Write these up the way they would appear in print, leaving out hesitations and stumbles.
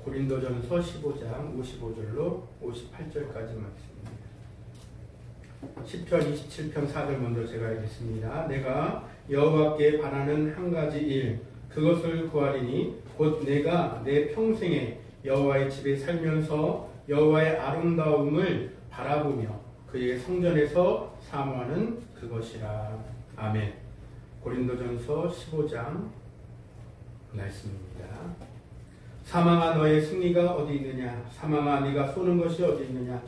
고린도전서 15장 55절로 58절까지 말씀입니다. 시편 27편 4절 먼저 제가 읽겠습니다. 내가 여호와께 바라는 한 가지 일 그것을 구하리니 곧 내가 내 평생에 여호와의 집에 살면서 여호와의 아름다움을 바라보며 그의 성전에서 사모하는 그것이라. 아멘. 고린도전서 15장 말씀입니다. 사망아 너의 승리가 어디 있느냐? 사망아 네가 쏘는 것이 어디 있느냐?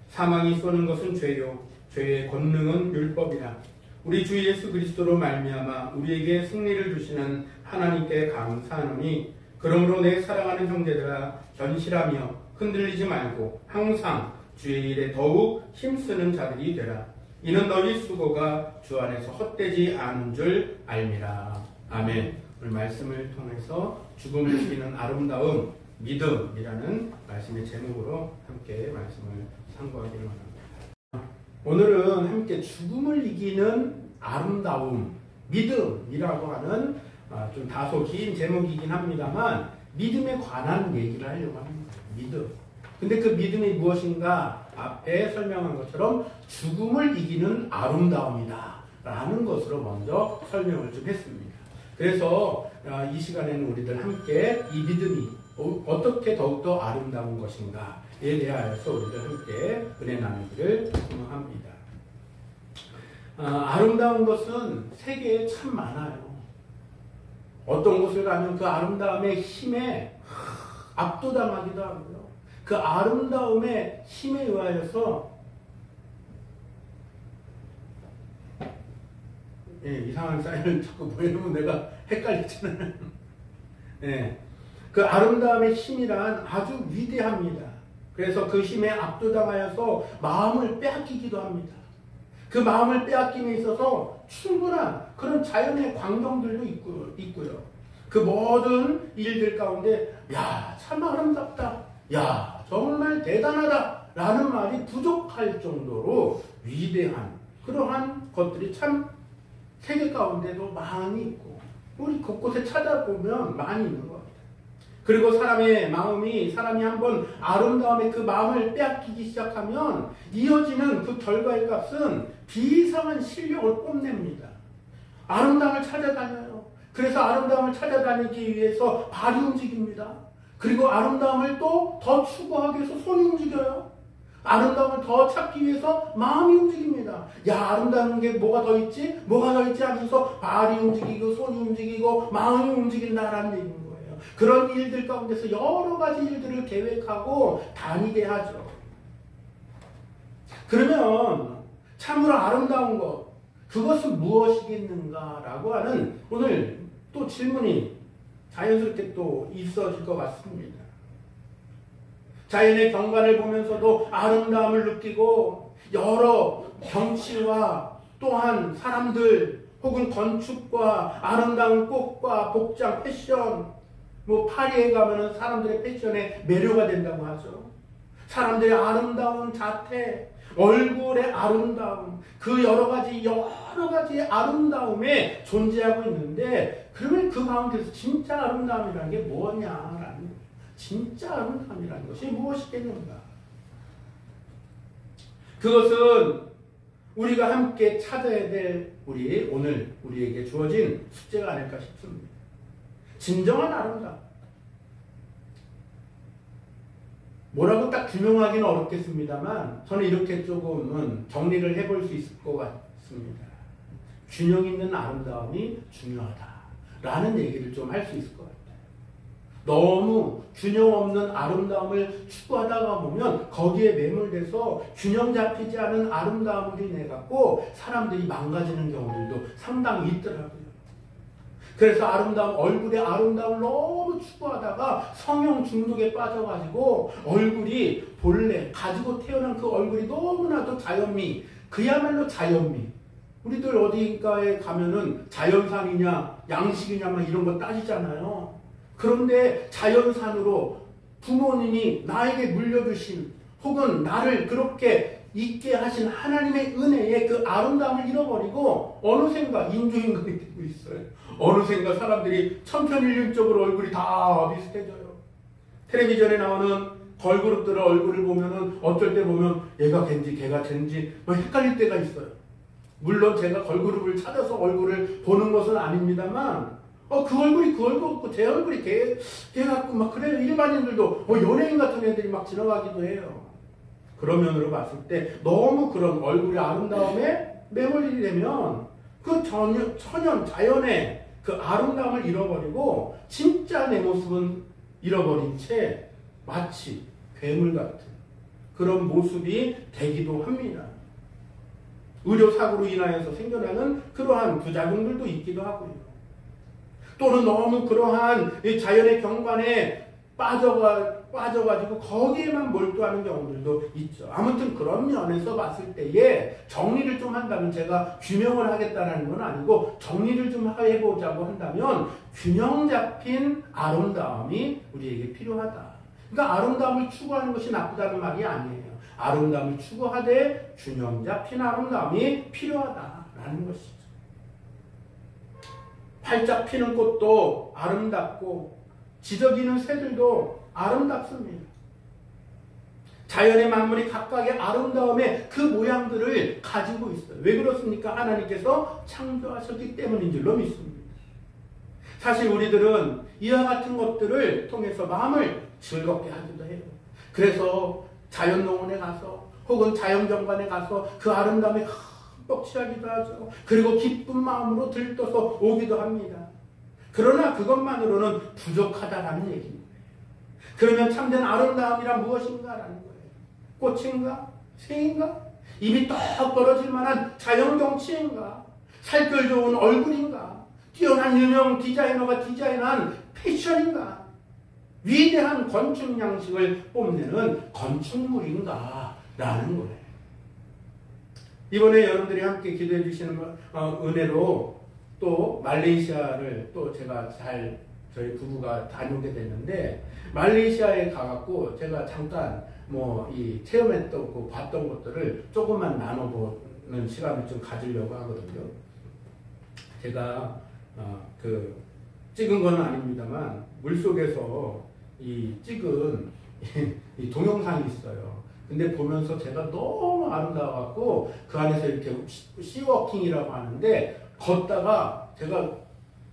사망이 쏘는 것은 죄요 죄의 권능은 율법이라. 우리 주 예수 그리스도로 말미암아 우리에게 승리를 주시는 하나님께 감사하노니 그러므로 내 사랑하는 형제들아 견실하며 흔들리지 말고 항상 주의 일에 더욱 힘쓰는 자들이 되라. 이는 너희 수고가 주 안에서 헛되지 않은 줄 알미라. 아멘. 오늘 말씀을 통해서 죽음을 이기는 아름다움 믿음이라는 말씀의 제목으로 함께 말씀을 상고하기를 원합니다. 오늘은 함께 죽음을 이기는 아름다움 믿음이라고 하는 좀 다소 긴 제목이긴 합니다만 믿음에 관한 얘기를 하려고 합니다. 믿음. 근데 그 믿음이 무엇인가? 앞에 설명한 것처럼 죽음을 이기는 아름다움이다 라는 것으로 먼저 설명을 좀 했습니다. 그래서 이 시간에는 우리들 함께 이 믿음이 어떻게 더욱더 아름다운 것인가에 대하여서 우리들 함께 은혜 나누기를 소망합니다. 아름다운 것은 세계에 참 많아요. 어떤 곳을 가면 그 아름다움의 힘에 압도당하기도 하고요. 그 아름다움의 힘에 의하여서 이상한 사인을 자꾸 보여주면 내가 헷갈리잖아요. 그 아름다움의 힘이란 아주 위대합니다. 그래서 그 힘에 압도당하여서 마음을 빼앗기기도 합니다. 그 마음을 빼앗김에 있어서 충분한 그런 자연의 광경들도 있고요. 그 모든 일들 가운데 야, 참 아름답다. 야, 정말 대단하다. 라는 말이 부족할 정도로 위대한 그러한 것들이 참 세계 가운데도 많이 있고 우리 곳곳에 찾아보면 많이 있는 것 같아요. 그리고 사람의 마음이 사람이 한번 아름다움에 그 마음을 빼앗기기 시작하면 이어지는 그 결과의 값은 비상한 실력을 뽐냅니다. 아름다움을 찾아다녀요. 그래서 아름다움을 찾아다니기 위해서 발이 움직입니다. 그리고 아름다움을 또 더 추구하기 위해서 손이 움직여요. 아름다움을 더 찾기 위해서 마음이 움직입니다. 야, 아름다운 게 뭐가 더 있지? 뭐가 더 있지? 하면서 발이 움직이고 손이 움직이고 마음이 움직인다라는 얘기인 거예요. 그런 일들 가운데서 여러 가지 일들을 계획하고 다니게 하죠. 그러면 참으로 아름다운 것, 그것은 무엇이겠는가라고 하는 오늘 또 질문이 자연스럽게 또 있어질 것 같습니다. 자연의 경관을 보면서도 아름다움을 느끼고 여러 경치와 또한 사람들 혹은 건축과 아름다운 꽃과 복장, 패션, 파리에 가면은 사람들의 패션에 매료가 된다고 하죠. 사람들의 아름다운 자태, 얼굴의 아름다움, 그 여러 가지 아름다움에 존재하고 있는데, 그러면 그 가운데서 진짜 아름다움이라는 게 뭐냐라는 거예요. 진짜 아름다움이라는 것이 무엇이겠는가? 그것은 우리가 함께 찾아야 될 오늘 우리에게 주어진 숙제가 아닐까 싶습니다. 진정한 아름다움. 뭐라고 딱 규명하기는 어렵겠습니다만 저는 이렇게 조금은 정리를 해볼 수 있을 것 같습니다. 균형 있는 아름다움이 중요하다라는 얘기를 좀 할 수 있을 것 같아요. 너무 균형 없는 아름다움을 추구하다가 보면 거기에 매몰돼서 균형 잡히지 않은 아름다움을 인해 갖고 사람들이 망가지는 경우들도 상당히 있더라고요. 그래서 얼굴의 아름다움을 너무 추구하다가 성형 중독에 빠져가지고 얼굴이 본래 가지고 태어난 그 얼굴이 너무나도 자연미, 그야말로 자연미. 우리들 어디가에 가면은 자연산이냐 양식이냐 막 이런 거 따지잖아요. 그런데 자연산으로 부모님이 나에게 물려주신 혹은 나를 그렇게 있게 하신 하나님의 은혜에 그 아름다움을 잃어버리고 어느샌가 인조인간이 되고 있어요. 어느샌가 사람들이 천편일률적으로 얼굴이 다 비슷해져요. 텔레비전에 나오는 걸그룹들의 얼굴을 보면은 어쩔 때 보면 얘가 걘지 걔가 쟤인지 뭐 헷갈릴 때가 있어요. 물론 제가 걸그룹을 찾아서 얼굴을 보는 것은 아닙니다만 그 얼굴이 그 얼굴 같고 제 얼굴이 걔 같고 막 그래요. 일반인들도 연예인 같은 애들이 막 지나가기도 해요. 그런 면으로 봤을 때 너무 그런 얼굴의 아름다움에 매몰이 되면 그 천연 자연의 그 아름다움을 잃어버리고 진짜 내 모습은 잃어버린 채 마치 괴물 같은 그런 모습이 되기도 합니다. 의료사고로 인하여서 생겨나는 그러한 부작용들도 있기도 하고요. 또는 너무 그러한 자연의 경관에 빠져가지고 거기에만 몰두하는 경우들도 있죠. 아무튼 그런 면에서 봤을 때에 정리를 좀 한다면 제가 규명을 하겠다는 건 아니고 정리를 좀 해보자고 한다면 균형 잡힌 아름다움이 우리에게 필요하다. 그러니까 아름다움을 추구하는 것이 나쁘다는 말이 아니에요. 아름다움을 추구하되 균형 잡힌 아름다움이 필요하다라는 것이죠. 활짝 피는 꽃도 아름답고 지저귀는 새들도 아름답습니다. 자연의 만물이 각각의 아름다움의 그 모양들을 가지고 있어요. 왜 그렇습니까? 하나님께서 창조하셨기 때문인 줄로 믿습니다. 사실 우리들은 이와 같은 것들을 통해서 마음을 즐겁게 하기도 해요. 그래서 자연농원에 가서 혹은 자연경관에 가서 그 아름다움에 흠뻑 취하기도 하죠. 그리고 기쁜 마음으로 들떠서 오기도 합니다. 그러나 그것만으로는 부족하다라는 얘기입니다. 그러면 참된 아름다움이란 무엇인가라는 거예요. 꽃인가? 새인가? 입이 떡 벌어질 만한 자연경치인가? 살결 좋은 얼굴인가? 뛰어난 유명 디자이너가 디자인한 패션인가? 위대한 건축 양식을 뽐내는 건축물인가? 라는 거예요. 이번에 여러분들이 함께 기도해 주시는 은혜로 또 말레이시아를 또 제가 저희 부부가 다녀오게 됐는데 말레이시아에 가갖고 제가 잠깐 이 체험했던 거 봤던 것들을 조금만 나눠보는 시간을 좀 가지려고 하거든요. 제가 찍은 건 아닙니다만 물속에서 이 찍은 이 동영상이 있어요. 근데 보면서 제가 너무 아름다워갖고 그 안에서 이렇게 씨워킹이라고 하는데 걷다가 제가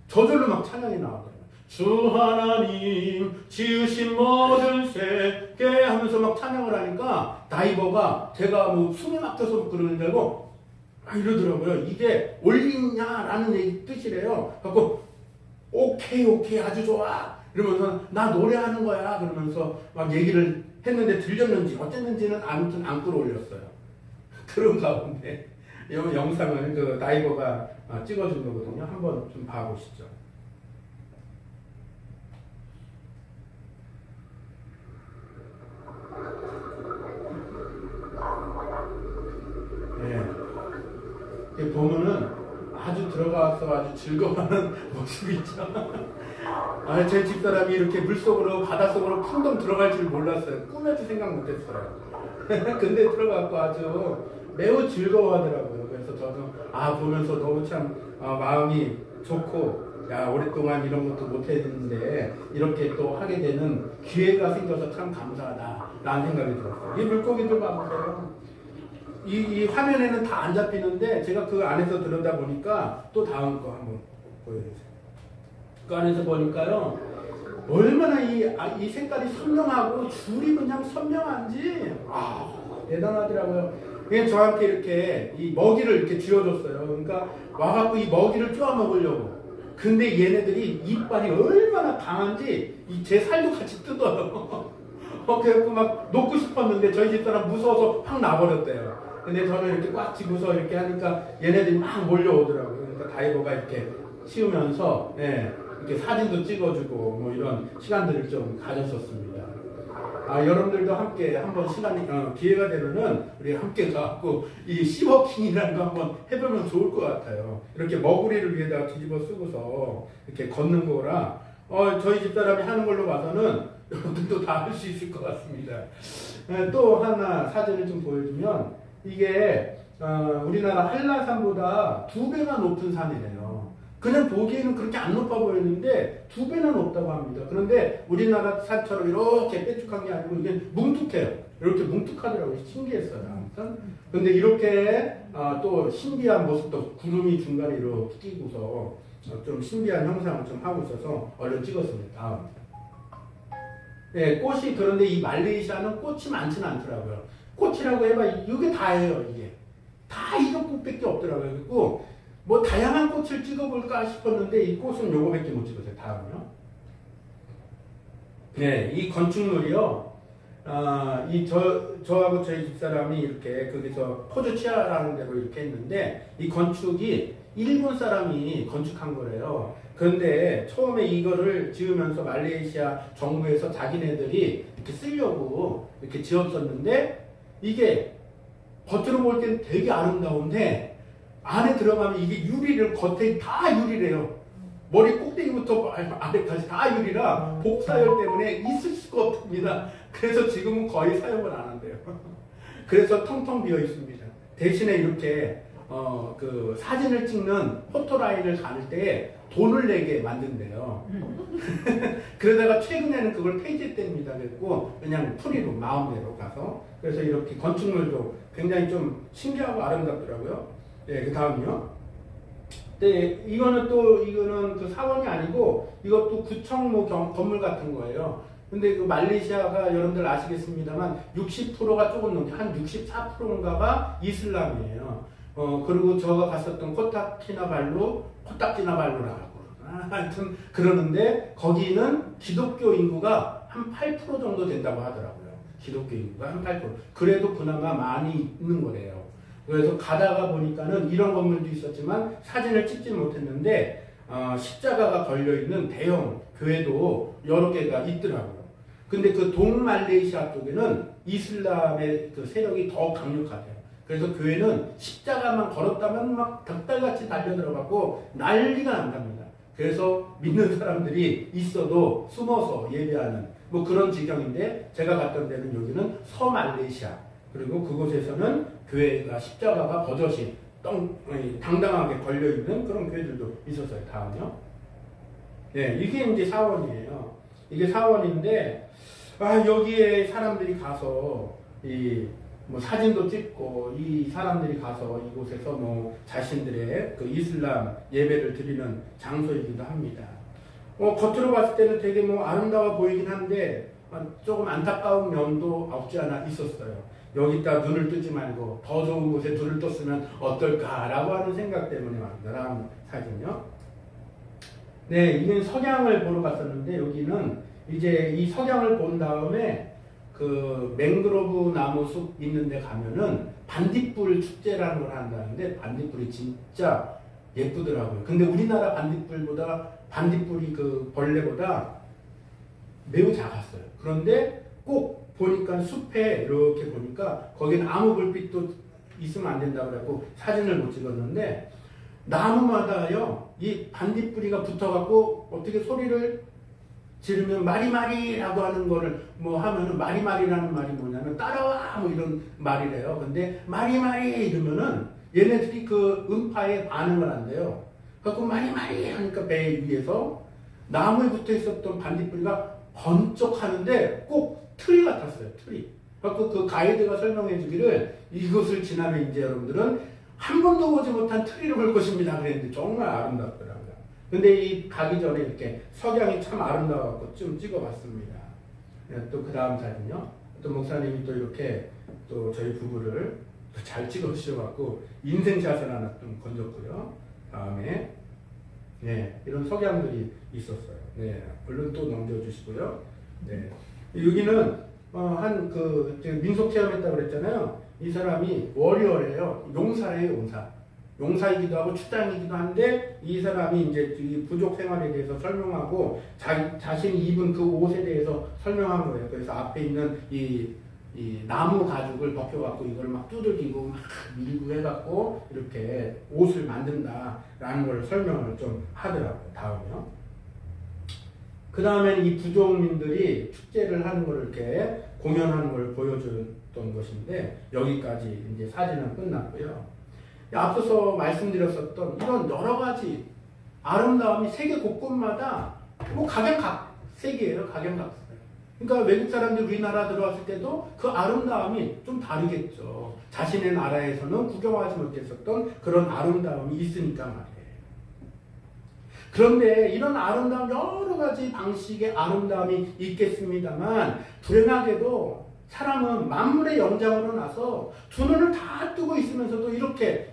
저절로 막 찬양이 나오더라고요. 주 하나님 지으신 모든 새게 하면서 막 찬양을 하니까 다이버가 제가 숨이 막혀서 그러는 줄 알고 이러더라고요. 이게 올리냐라는 뜻이래요. 그래서 오케이 아주 좋아 이러면서 나 노래하는 거야 그러면서 막 얘기를 했는데 들렸는지 어땠는지는 아무튼 안 끌어올렸어요. 그런 가운데 이 영상을 그 다이버가 찍어준 거거든요. 한번 좀 봐보시죠. 네. 보면은 아주 들어가서 아주 즐거워하는 모습이 있죠. 제 집사람이 이렇게 물속으로 바닷속으로 풍덩 들어갈 줄 몰랐어요. 꿈에도 생각 못했어요. 근데 들어가고 아주 매우 즐거워하더라고요. 그래서 저도 보면서 너무 참 마음이 좋고 오랫동안 이런 것도 못했는데 이렇게 또 하게 되는 기회가 생겨서 참 감사하다라는 생각이 들었어요. 이 물고기들 봐보세요. 이 화면에는 다 안 잡히는데 제가 그 안에서 들여다 보니까 또 다음 거 한번 보여주세요. 그 안에서 보니까요 얼마나 이 색깔이 선명하고 줄이 그냥 선명한지 대단하더라고요. 그냥 저한테 이렇게 이 먹이를 이렇게 쥐어줬어요. 그러니까 와갖고 이 먹이를 쪼아 먹으려고. 근데 얘네들이 이빨이 얼마나 강한지 제 살도 같이 뜯어요. 그래갖고 막 놓고 싶었는데 저희 집사람 무서워서 확 나버렸대요. 근데 저는 이렇게 꽉 쥐고서 이렇게 하니까 얘네들이 막 몰려오더라고요. 그러니까 다이버가 이렇게 치우면서 이렇게 사진도 찍어주고 이런 시간들을 좀 가졌었습니다. 여러분들도 함께 한번 기회가 되면은 우리 함께 가갖고 이 씨워킹이라는 거 한번 해보면 좋을 것 같아요. 이렇게 머구리를 위에다가 뒤집어 쓰고서 이렇게 걷는 거라 저희 집사람이 하는 걸로 봐서는 여러분들도 다 할 수 있을 것 같습니다. 또 하나 사진을 좀 보여주면 이게 우리나라 한라산보다 2배가 높은 산이래요. 그냥 보기에는 그렇게 안 높아 보였는데 2배나 높다고 합니다. 그런데 우리나라 산처럼 이렇게 뾰족한 게 아니고 이게 뭉툭해요. 이렇게 뭉툭하더라고요. 신기했어요. 아무튼. 근데 이렇게 또 신비한 모습도 구름이 중간에 이렇게 끼고서 좀 신비한 형상을 좀 하고 있어서 얼른 찍었습니다. 다음. 네, 꽃이 그런데 이 말레이시아는 꽃이 많지는 않더라고요. 꽃이라고 해봐 이게 다예요. 이게 다 이런 꽃밖에 없더라고요. 그리고 뭐 다양한 꽃을 찍어볼까 싶었는데 이 꽃은 요거밖에 못 찍었어요. 다음요. 네, 이 건축물이요. 저하고 저희 집사람이 이렇게 거기서 포주치아라는 데로 이렇게 했는데 이 건축이 일본 사람이 건축한 거래요. 그런데 처음에 이거를 지으면서 말레이시아 정부에서 자기네들이 이렇게 쓰려고 이렇게 지었었는데 이게 겉으로 볼 때는 되게 아름다운데 안에 들어가면 이게 유리를 겉에 다 유리래요. 머리 꼭대기부터 아래까지 다 유리라 복사열 때문에 있을 수가 없습니다. 그래서 지금은 거의 사용을 안 한대요. 그래서 텅텅 비어 있습니다. 대신에 이렇게 그 사진을 찍는 포토라인을 가릴 때 돈을 내게 만든대요. 그러다가 최근에는 그걸 폐지했답니다. 그랬고 그냥 프리로 마음대로 가서 그래서 이렇게 건축물도 굉장히 좀 신기하고 아름답더라고요. 네, 그 다음이요. 네, 이거는 그 사원이 아니고 이것도 구청 뭐 건물 같은 거예요. 근데 그 말레이시아가 여러분들 아시겠습니다만 60%가 조금 넘게 한 64%인가가 이슬람이에요. 그리고 제가 갔었던 코딱지나발루라고 하여튼 그러는데 거기는 기독교 인구가 한 8% 정도 된다고 하더라고요. 기독교 인구가 한 8%. 그래도 그나마 많이 있는 거래요. 그래서 가다가 보니까는 이런 건물도 있었지만 사진을 찍지 못했는데 십자가가 걸려있는 대형 교회도 여러 개가 있더라고요. 근데 그 동말레이시아 쪽에는 이슬람의 그 세력이 더 강력하대요. 그래서 교회는 십자가만 걸었다면 막 닭달같이 달려들어가고 난리가 난답니다. 그래서 믿는 사람들이 있어도 숨어서 예배하는 뭐 그런 지경인데 제가 갔던 데는 여기는 서말레이시아 그리고 그곳에서는 교회가 십자가가 버젓이 당당하게 걸려있는 그런 교회들도 있었어요. 다음요. 네, 이게 이제 사원이에요. 이게 사원인데 여기에 사람들이 가서 뭐 사진도 찍고 이 사람들이 가서 이곳에서 뭐 자신들의 그 이슬람 예배를 드리는 장소이기도 합니다. 겉으로 봤을 때는 되게 뭐 아름다워 보이긴 한데 조금 안타까운 면도 없지 않아 있었어요. 여기다 눈을 뜨지 말고 더 좋은 곳에 눈을 떴으면 어떨까라고 하는 생각 때문에 왔습니다. 다음 사진요. 네, 이건 석양을 보러 갔었는데 여기는 이제 이 석양을 본 다음에 그 맹그로브 나무 숲 있는 데 가면은 반딧불 축제라는 걸 한다는데 반딧불이 진짜 예쁘더라고요. 근데 우리나라 반딧불이 그 벌레보다 매우 작았어요. 그런데 꼭 보니까 숲에 이렇게 보니까 거기는 아무 불빛도 있으면 안 된다고 그래고 사진을 못 찍었는데 나무마다요 이 반딧불이가 붙어갖고 어떻게 소리를 지르면 마리마리라고 하는 거를 뭐 하면은 마리마리라는 말이 뭐냐면 따라와 뭐 이런 말이래요. 근데 마리마리 이러면은 얘네들이 그 음파에 반응을 한대요. 그래서 마리마리 하니까 배 위에서 나무에 붙어 있었던 반딧불이가 번쩍하는데 꼭 트리 같았어요. 트리. 그래서 그 가이드가 설명해 주기를 이곳을 지나면 이제 여러분들은 한 번도 보지 못한 트리를 볼 것입니다. 그랬는데 정말 아름답더라고요. 근데 이 가기 전에 이렇게 석양이 참 아름다워서 좀 찍어봤습니다. 또 그 다음 사진요. 또 목사님이 또 이렇게 또 저희 부부를 잘 찍어주셔갖고 인생샷을 하나 좀 건졌고요. 다음에 네, 이런 석양들이 있었어요. 네, 얼른 또 넘겨주시고요. 네, 여기는 민속 체험했다고 그랬잖아요. 이 사람이 워리어래요. 용사래요, 용사이기도 하고 추장이기도 한데 이 사람이 이제 이 부족 생활에 대해서 설명하고 자신이 입은 그 옷에 대해서 설명한 거예요. 그래서 앞에 있는 이 나무 가죽을 벗겨갖고 이걸 막 두들기고 막 밀고 해갖고 이렇게 옷을 만든다라는 걸 설명을 좀 하더라고요. 다음이요. 그 다음에는 이 부족민들이 축제를 하는 걸 이렇게 공연하는 걸 보여줬던 것인데 여기까지 이제 사진은 끝났고요. 앞서서 말씀드렸었던 이런 여러 가지 아름다움이 세계 곳곳마다 뭐 각양각색이에요. 각양각색. 그러니까 외국 사람들이 우리나라 들어왔을 때도 그 아름다움이 좀 다르겠죠. 자신의 나라에서는 구경하지 못했었던 그런 아름다움이 있으니까 말이에요. 그런데 이런 아름다움, 여러 가지 방식의 아름다움이 있겠습니다만 불행하게도 사람은 만물의 영장으로 나서 두 눈을 다 뜨고 있으면서도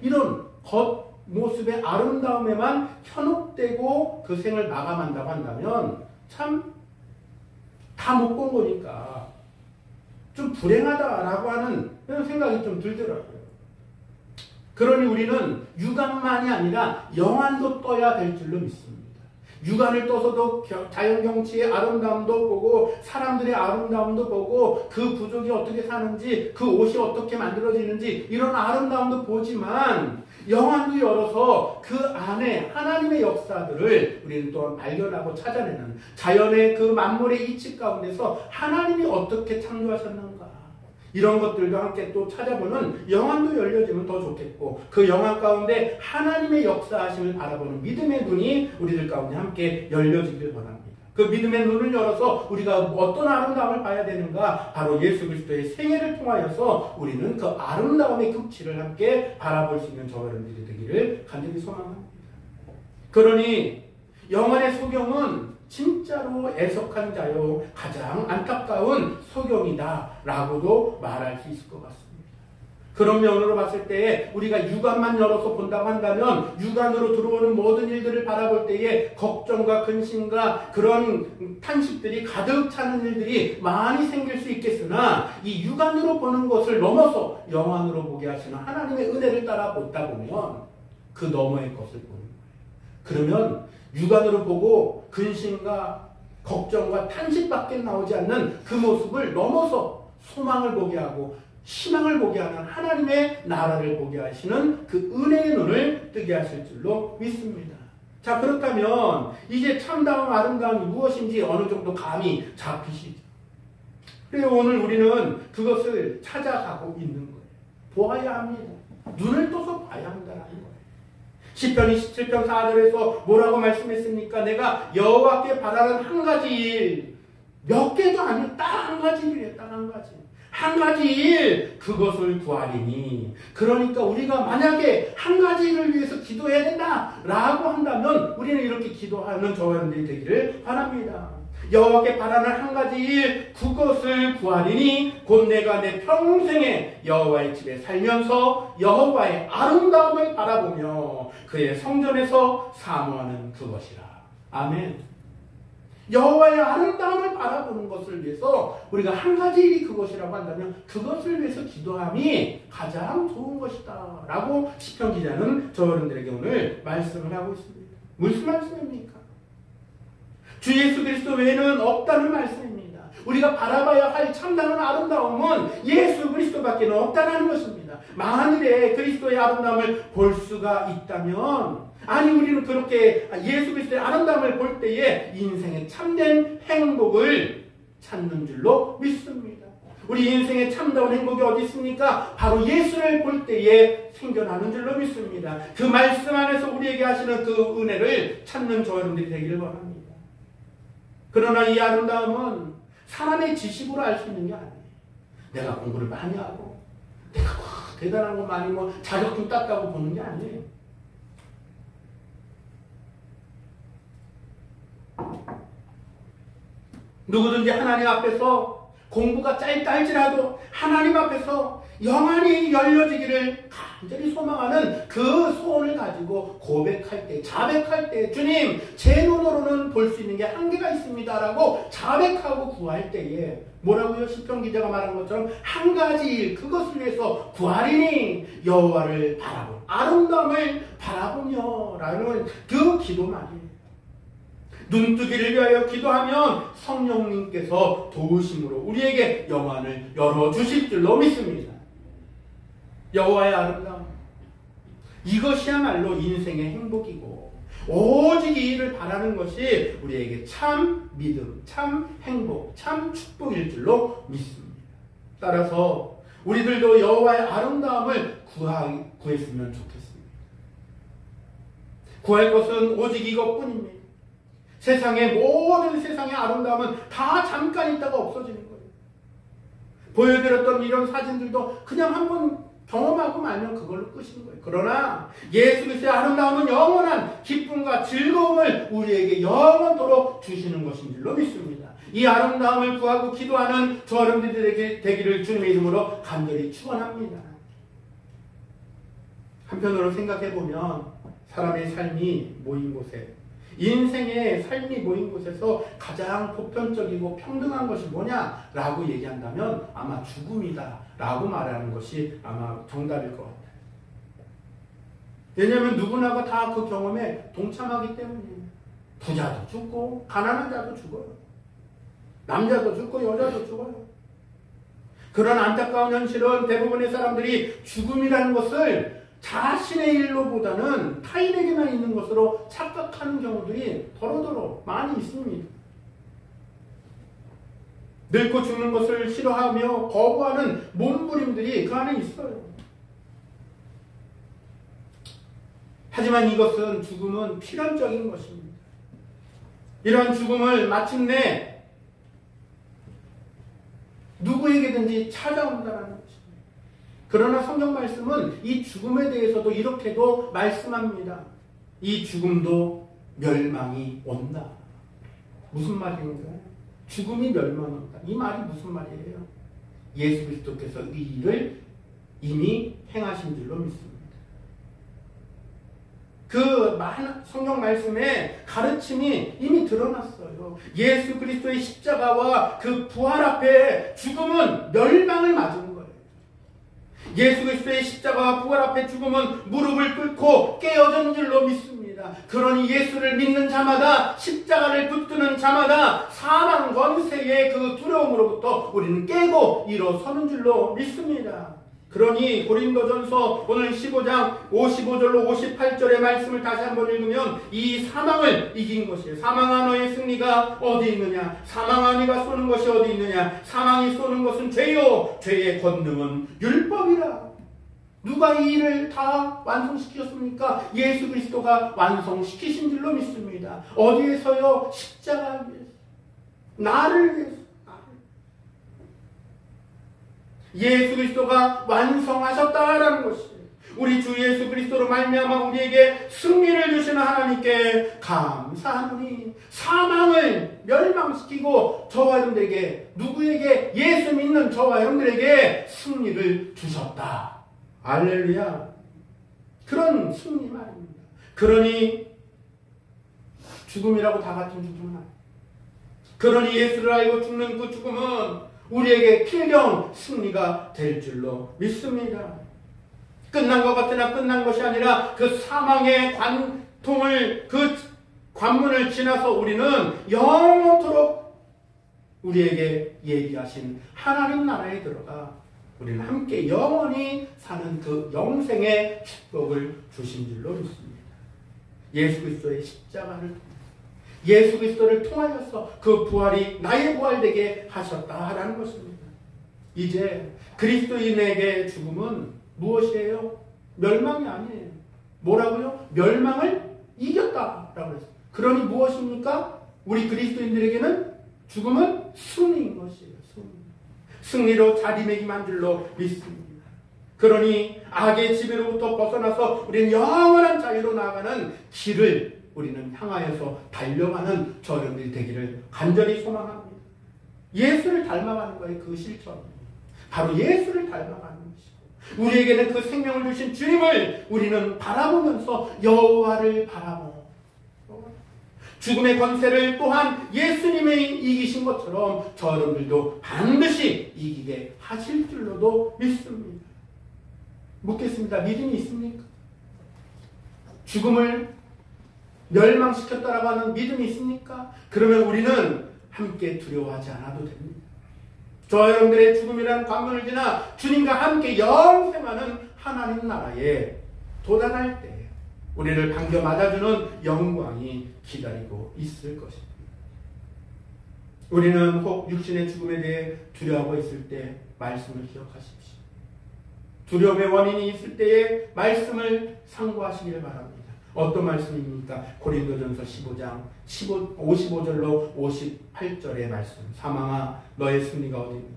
이런 겉모습의 아름다움에만 현혹되고 그 생을 마감한다고 한다면 참 다 못 본 거니까 좀 불행하다라고 하는 그런 생각이 좀 들더라고요. 그러니 우리는 육안만이 아니라 영안도 떠야 될 줄로 믿습니다. 육안을 떠서도 자연경치의 아름다움도 보고 사람들의 아름다움도 보고 그 부족이 어떻게 사는지 그 옷이 어떻게 만들어지는지 이런 아름다움도 보지만 영안도 열어서 그 안에 하나님의 역사들을 우리는 또한 발견하고 찾아내는 자연의 그 만물의 이치 가운데서 하나님이 어떻게 창조하셨는가 이런 것들도 함께 또 찾아보는 영안도 열려지면 더 좋겠고 그 영안 가운데 하나님의 역사하심을 바라보는 믿음의 눈이 우리들 가운데 함께 열려지길 바랍니다. 그 믿음의 눈을 열어서 우리가 어떤 아름다움을 봐야 되는가 바로 예수 그리스도의 생애를 통하여서 우리는 그 아름다움의 극치를 함께 바라볼 수 있는 저와 여러분들이 되기를 간절히 소망합니다. 그러니 영원의 소경은 진짜로 애석한 자요 가장 안타까운 소경이다 라고도 말할 수 있을 것 같습니다. 그런 면으로 봤을 때에 우리가 육안만 열어서 본다고 한다면 육안으로 들어오는 모든 일들을 바라볼 때에 걱정과 근심과 그런 탄식들이 가득 차는 일들이 많이 생길 수 있겠으나 이 육안으로 보는 것을 넘어서 영안으로 보게 하시는 하나님의 은혜를 따라 보다 보면 그 너머의 것을 보는 거예요. 그러면 육안으로 보고 근심과 걱정과 탄식밖에 나오지 않는 그 모습을 넘어서 소망을 보게 하고 희망을 보게 하는 하나님의 나라를 보게 하시는 그 은혜의 눈을 뜨게 하실 줄로 믿습니다. 자, 그렇다면 이제 참다운 아름다움이 무엇인지 어느 정도 감이 잡히시죠. 그리고 오늘 우리는 그것을 찾아가고 있는 거예요. 보아야 합니다. 눈을 떠서 봐야 한다는 거예요. 시편 27편 4절에서 뭐라고 말씀했습니까? 내가 여호와께 바라는 한 가지 일, 몇 개도 아니고 딱 한 가지 일이에요. 딱 한 가지. 한 가지 일, 그것을 구하리니. 그러니까 우리가 만약에 한 가지 일을 위해서 기도해야 된다라고 한다면 우리는 이렇게 기도하는 저와 여러분들이 되기를 바랍니다. 여호와께 바라는 한 가지 일, 그것을 구하리니 곧 내가 내 평생에 여호와의 집에 살면서 여호와의 아름다움을 바라보며 그의 성전에서 사모하는 그것이라. 아멘. 여호와의 아름다움을 바라보는 것을 위해서 우리가 한 가지 일이 그것이라고 한다면 그것을 위해서 기도함이 가장 좋은 것이다 라고 시편 기자는 저 여러분들에게 오늘 말씀을 하고 있습니다. 무슨 말씀입니까? 주 예수 그리스도 외에는 없다는 말씀입니다. 우리가 바라봐야 할 참다운 아름다움은 예수 그리스도밖에 없다는 것입니다. 만일에 그리스도의 아름다움을 볼 수가 있다면 아니 우리는 그렇게 예수 그리스도의 아름다움을 볼 때에 인생의 참된 행복을 찾는 줄로 믿습니다. 우리 인생의 참다운 행복이 어디 있습니까? 바로 예수를 볼 때에 생겨나는 줄로 믿습니다. 그 말씀 안에서 우리에게 하시는 그 은혜를 찾는 저 여러분들이 되기를 바랍니다. 그러나 이 아름다움은 사람의 지식으로 알 수 있는 게 아니에요. 내가 공부를 많이 하고 내가 대단한 거 많이 자격증 땄다고 보는 게 아니에요. 누구든지 하나님 앞에서 공부가 짧다 할지라도 하나님 앞에서 영안이 열려지기를 간절히 소망하는 그 소원을 가지고 고백할 때, 자백할 때 주님 제 눈으로는 볼 수 있는 게 한계가 있습니다 라고 자백하고 구할 때에 뭐라고요? 시편 기자가 말한 것처럼 한 가지 일 그것을 위해서 구하리니 여호와를 바라보 아름다움을 바라보며 라는 그 기도만이에요. 눈뜨기를 위하여 기도하면 성령님께서 도우심으로 우리에게 영안을 열어주실 줄로 믿습니다. 여호와의 아름다움, 이것이야말로 인생의 행복이고 오직 이 일을 바라는 것이 우리에게 참 믿음, 참 행복, 참 축복일 줄로 믿습니다. 따라서 우리들도 여호와의 아름다움을 구했으면 좋겠습니다. 구할 것은 오직 이것뿐입니다. 세상의 모든 세상의 아름다움은 다 잠깐 있다가 없어지는 거예요. 보여드렸던 이런 사진들도 그냥 한번 경험하고 말면 그걸로 끝인 거예요. 그러나 예수 그리스도의 아름다움은 영원한 기쁨과 즐거움을 우리에게 영원토록 주시는 것인 줄로 믿습니다. 이 아름다움을 구하고 기도하는 저 여러분들에게 되기를 주님의 이름으로 간절히 축원합니다. 한편으로 생각해보면 사람의 삶이 모인 곳에, 인생의 삶이 모인 곳에서 가장 보편적이고 평등한 것이 뭐냐라고 얘기한다면 아마 죽음이다 라고 말하는 것이 아마 정답일 것 같아요. 왜냐하면 누구나가 다 그 경험에 동참하기 때문이에요. 부자도 죽고 가난한 자도 죽어요. 남자도 죽고 여자도 죽어요. 그런 안타까운 현실은 대부분의 사람들이 죽음이라는 것을 자신의 일로보다는 타인에게만 있는 것으로 착각하는 경우들이 더러더러 많이 있습니다. 늙고 죽는 것을 싫어하며 거부하는 몸부림들이 그 안에 있어요. 하지만 이것은 죽음은 필연적인 것입니다. 이러한 죽음을 마침내 누구에게든지 찾아온다는 것입니다. 그러나 성경 말씀은 이 죽음에 대해서도 이렇게도 말씀합니다. 이 죽음도 멸망이 온다. 무슨 말인가요? 죽음이 멸망이 온다. 이 말이 무슨 말이에요? 예수 그리스도께서 이 일을 이미 행하신 줄로 믿습니다. 그 성경 말씀의 가르침이 이미 드러났어요. 예수 그리스도의 십자가와 그 부활 앞에 죽음은 멸망을 맞은 거예요. 예수 그리스도의 십자가와 부활 앞에 죽음은 무릎을 꿇고 깨어진 줄로 믿습니다. 그러니 예수를 믿는 자마다, 십자가를 붙드는 자마다 사망 권세의 그 두려움으로부터 우리는 깨고 일어서는 줄로 믿습니다. 그러니 고린도전서 오늘 15장 55절로 58절의 말씀을 다시 한번 읽으면 이 사망을 이긴 것이에요. 사망아 너의 승리가 어디 있느냐? 사망아 네가 쏘는 것이 어디 있느냐? 사망이 쏘는 것은 죄요, 죄의 권능은 율법이라. 누가 이 일을 다 완성시켰습니까? 예수 그리스도가 완성시키신 줄로 믿습니다. 어디에서요? 십자가 위에서. 나를 위해서. 예수 그리스도가 완성하셨다라는 것이에요. 우리 주 예수 그리스도로 말미암아 우리에게 승리를 주시는 하나님께 감사하노니 사망을 멸망시키고 저와 여러분들에게, 누구에게? 예수 믿는 저와 여러분들에게 승리를 주셨다. 할렐루야. 그런 승리 말입니다. 그러니 죽음이라고 다 같은 죽음은 아니에요. 그러니 예수를 알고 죽는 그 죽음은 우리에게 필경 승리가 될 줄로 믿습니다. 끝난 것 같으나 끝난 것이 아니라 그 사망의 관통을, 그 관문을 지나서 우리는 영원토록 우리에게 얘기하신 하나님 나라에 들어가 우리는 함께 영원히 사는 그 영생의 축복을 주신 줄로 믿습니다. 예수 그리스도의 십자가를 통해, 예수 그리스도를 통하여서 그 부활이 나의 부활 되게 하셨다라는 것입니다. 이제 그리스도인에게 죽음은 무엇이에요? 멸망이 아니에요. 뭐라고요? 멸망을 이겼다라고 했어요. 그러니 무엇입니까? 우리 그리스도인들에게는 죽음은 승리인 것이에요. 승리로 자리매김한 줄로 믿습니다. 그러니 악의 지배로부터 벗어나서 우리는 영원한 자유로 나아가는 길을 우리는 향하여서 달려가는 저런들이 되기를 간절히 소망합니다. 예수를 닮아가는 거예요. 그 실천입니다. 바로 예수를 닮아가는 것이고, 우리에게는 그 생명을 주신 주님을 우리는 바라보면서 여호와를 바라보고, 죽음의 권세를 또한 예수님이 이기신 것처럼 저러분들도 반드시 이기게 하실 줄로도 믿습니다. 묻겠습니다. 믿음이 있습니까? 죽음을 멸망시켰다라고 하는 믿음이 있습니까? 그러면 우리는 함께 두려워하지 않아도 됩니다. 저 여러분들의 죽음이라는 관문을 지나 주님과 함께 영생하는 하나님 나라에 도달할 때 우리를 반겨 맞아주는 영광이 기다리고 있을 것입니다. 우리는 혹 육신의 죽음에 대해 두려워하고 있을 때 말씀을 기억하십시오. 두려움의 원인이 있을 때에 말씀을 상고하시길 바랍니다. 어떤 말씀입니까? 고린도전서 15장 55절로 58절의 말씀. 사망아 너의 승리가 어디 있느냐?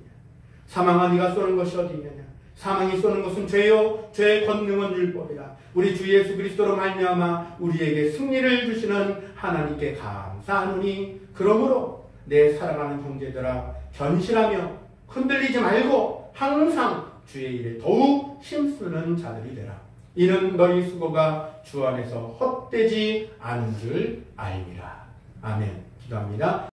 사망아 네가 쏘는 것이 어디 있느냐? 사망이 쏘는 것은 죄요 죄의 권능은 율법이라. 우리 주 예수 그리스도로 말미암아 우리에게 승리를 주시는 하나님께 감사하노니 그러므로 내 사랑하는 형제들아 견실하며 흔들리지 말고 항상 주의 일에 더욱 힘쓰는 자들이 되라. 이는 너희 수고가 주 안에서 헛되지 않은 줄 알미라. 아멘. 기도합니다.